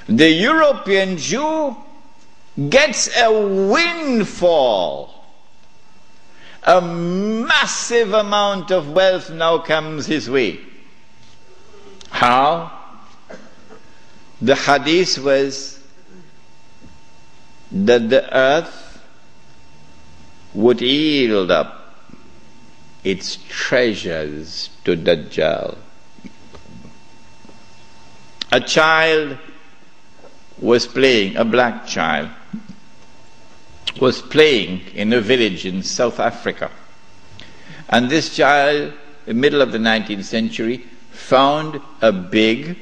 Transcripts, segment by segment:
The European Jew gets a windfall. A massive amount of wealth now comes his way. How? The hadith was that the earth would yield up its treasures to Dajjal. A child was playing, a black child, was playing in a village in South Africa. And this child, in the middle of the 19th century, found a big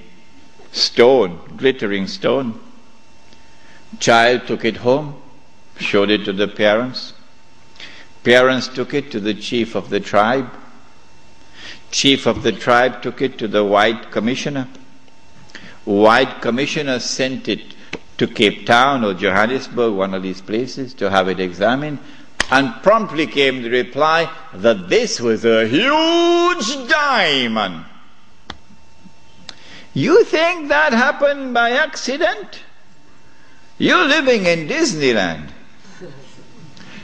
stone, glittering stone. Child took it home, showed it to the parents. Parents took it to the chief of the tribe. Chief of the tribe took it to the white commissioner. White commissioner sent it to Cape Town or Johannesburg, one of these places, to have it examined, and promptly came the reply that this was a huge diamond. You think that happened by accident? You're living in Disneyland.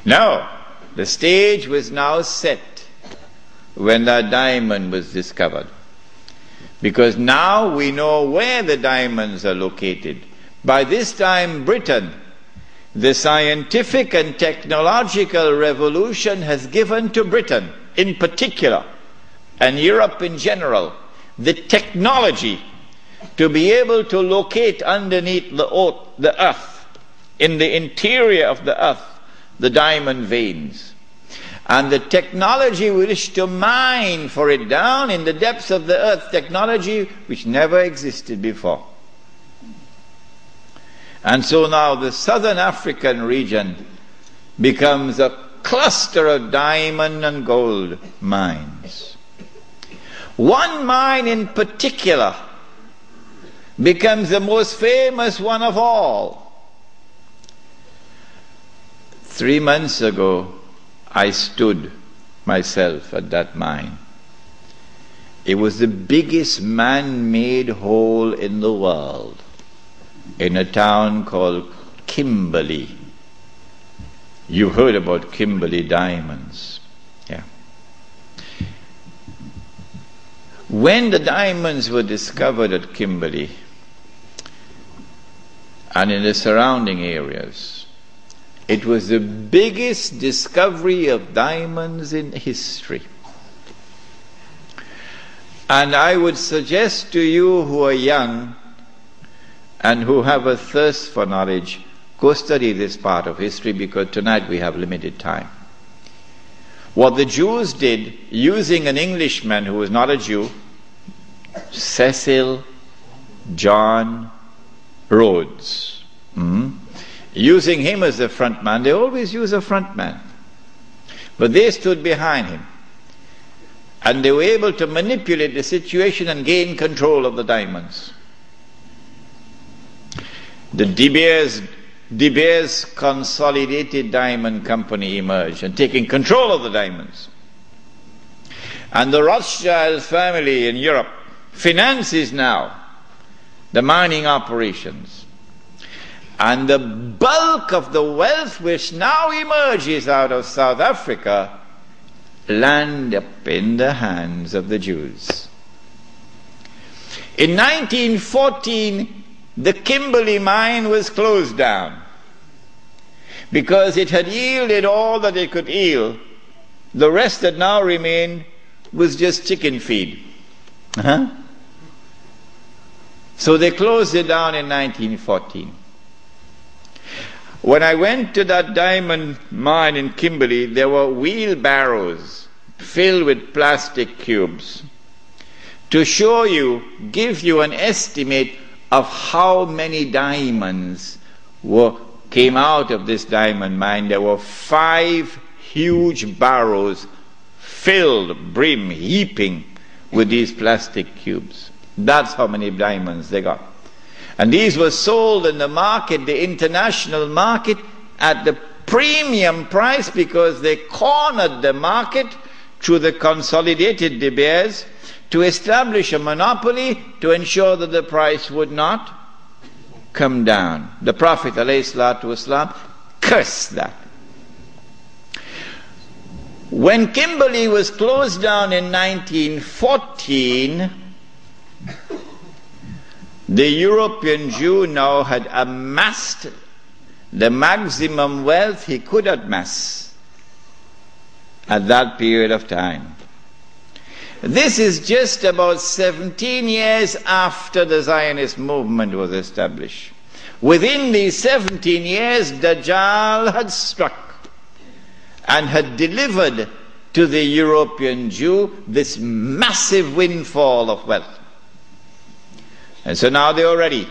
No, the stage was now set when that diamond was discovered. Because now we know where the diamonds are located. By this time, Britain, the scientific and technological revolution has given to Britain in particular, and Europe in general, the technology to be able to locate underneath the earth, in the interior of the earth, the diamond veins. And the technology we wish to mine for it down in the depths of the earth, technology which never existed before. And so now the southern African region becomes a cluster of diamond and gold mines. One mine in particular becomes the most famous one of all. 3 months ago, I stood myself at that mine. It was the biggest man-made hole in the world, in a town called Kimberley. You heard about Kimberley diamonds. Yeah. When the diamonds were discovered at Kimberley and in the surrounding areas, it was the biggest discovery of diamonds in history. And I would suggest to you who are young and who have a thirst for knowledge, go study this part of history, because tonight we have limited time. What the Jews did, using an Englishman who was not a Jew, Cecil John Rhodes, using him as the front man. They always use a front man, but they stood behind him, and they were able to manipulate the situation and gain control of the diamonds. The De Beers Consolidated Diamond Company emerged and taking control of the diamonds. And the Rothschild family in Europe finances now the mining operations. And the bulk of the wealth which now emerges out of South Africa land up in the hands of the Jews. In 1914, the Kimberley mine was closed down because it had yielded all that it could yield. The rest that now remained was just chicken feed. So they closed it down in 1914. When I went to that diamond mine in Kimberley, there were wheelbarrows filled with plastic cubes to show you, give you an estimate of how many diamonds came out of this diamond mine. There were 5 huge barrows filled, brim, heaping with these plastic cubes. That's how many diamonds they got. And these were sold in the market, the international market, at the premium price, because they cornered the market through the consolidated De Beers to establish a monopoly to ensure that the price would not come down. The Prophet ﷺ cursed that. When Kimberley was closed down in 1914, the European Jew now had amassed the maximum wealth he could amass at that period of time. This is just about 17 years after the Zionist movement was established. Within these 17 years, Dajjal had struck and had delivered to the European Jew this massive windfall of wealth. And so now they are ready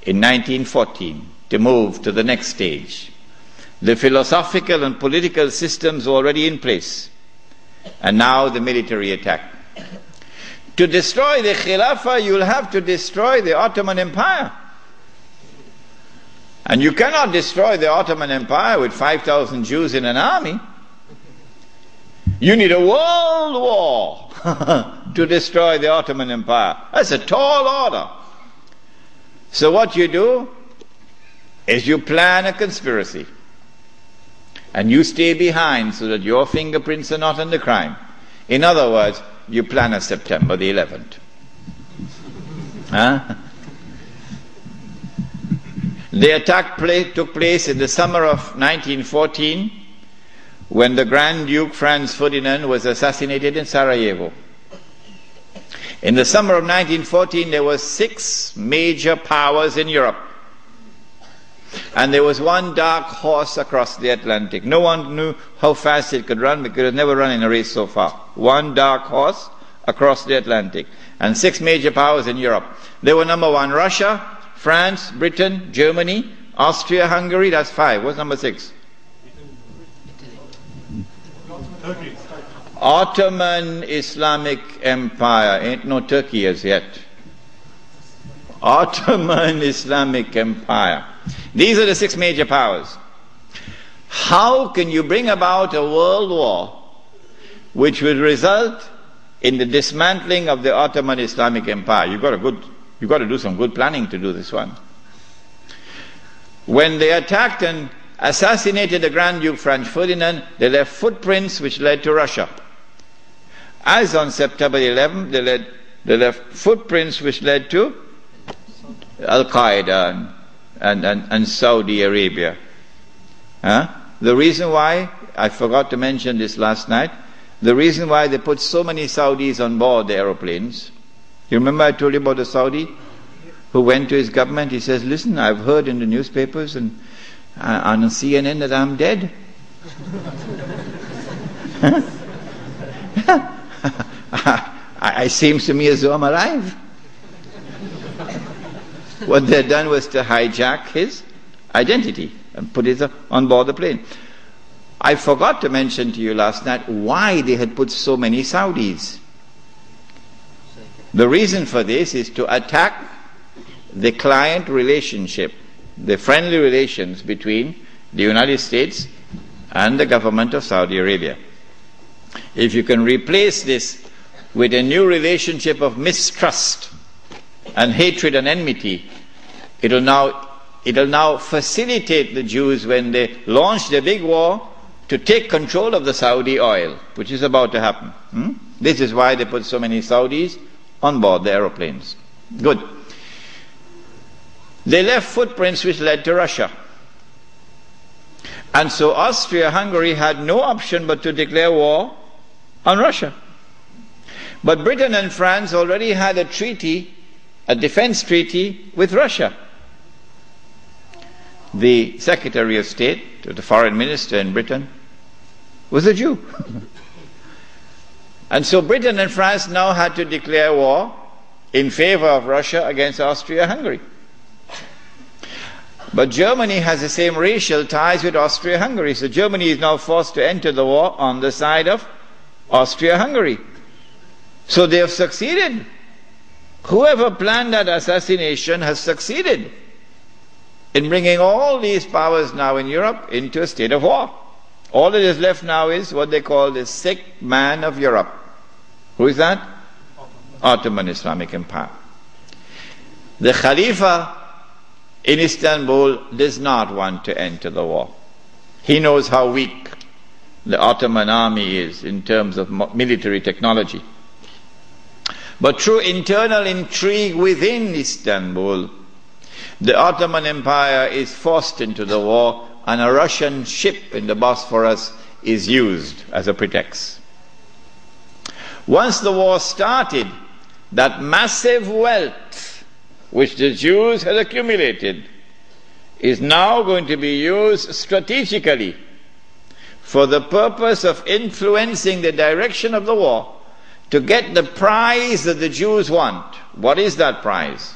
in 1914 to move to the next stage. The philosophical and political systems are already in place, and now the military attack. To destroy the Khilafah, you'll have to destroy the Ottoman Empire. And you cannot destroy the Ottoman Empire with 5,000 Jews in an army. You need a world war to destroy the Ottoman Empire. That's a tall order. So what you do is you plan a conspiracy. And you stay behind so that your fingerprints are not on the crime. In other words, you plan a September the 11th. Huh? The attack took place in the summer of 1914 when the Grand Duke Franz Ferdinand was assassinated in Sarajevo. In the summer of 1914 there were 6 major powers in Europe. And there was one dark horse across the Atlantic. No one knew how fast it could run because it had never run in a race so far. One dark horse across the Atlantic. And 6 major powers in Europe. They were number 1, Russia, France, Britain, Germany, Austria, Hungary. That's 5. What's number 6? Turkey. Ottoman Islamic Empire. Ain't no Turkey as yet. Ottoman Islamic Empire. These are the 6 major powers. How can you bring about a world war which would result in the dismantling of the Ottoman Islamic Empire? You've got to do some good planning to do this one. When they attacked and assassinated the Grand Duke Franz Ferdinand, they left footprints which led to Russia. As on September 11th, they left footprints which led to Al-Qaeda and Saudi Arabia. The reason why, I forgot to mention this last night, the reason why they put so many Saudis on board the aeroplanes. You remember I told you about the Saudi who went to his government? He says, listen, I've heard in the newspapers and on CNN that I'm dead. It seems to me as though I'm alive. What they had done was to hijack his identity and put it on board the plane. I forgot to mention to you last night why they had put so many Saudis. The reason for this is to attack the client relationship, the friendly relations between the United States and the government of Saudi Arabia. If you can replace this with a new relationship of mistrust and hatred and enmity, it'll now facilitate the Jews when they launch their big war to take control of the Saudi oil, which is about to happen. This is why they put so many Saudis on board the aeroplanes. Good. They left footprints which led to Russia. And so Austria-Hungary had no option but to declare war on Russia. But Britain and France already had a treaty, a defense treaty with Russia. The Secretary of State, the Foreign Minister in Britain, was a Jew. And so Britain and France now had to declare war in favor of Russia against Austria-Hungary. But Germany has the same racial ties with Austria-Hungary, so Germany is now forced to enter the war on the side of Austria-Hungary. So they have succeeded. Whoever planned that assassination has succeeded in bringing all these powers now in Europe into a state of war. All that is left now is what they call the sick man of Europe. Who is that? Ottoman Islamic Empire. The Khalifa in Istanbul does not want to enter the war. He knows how weak the Ottoman army is in terms of military technology. But through internal intrigue within Istanbul, the Ottoman Empire is forced into the war, and a Russian ship in the Bosphorus is used as a pretext. Once the war started, that massive wealth which the Jews had accumulated is now going to be used strategically for the purpose of influencing the direction of the war to get the prize that the Jews want. What is that prize?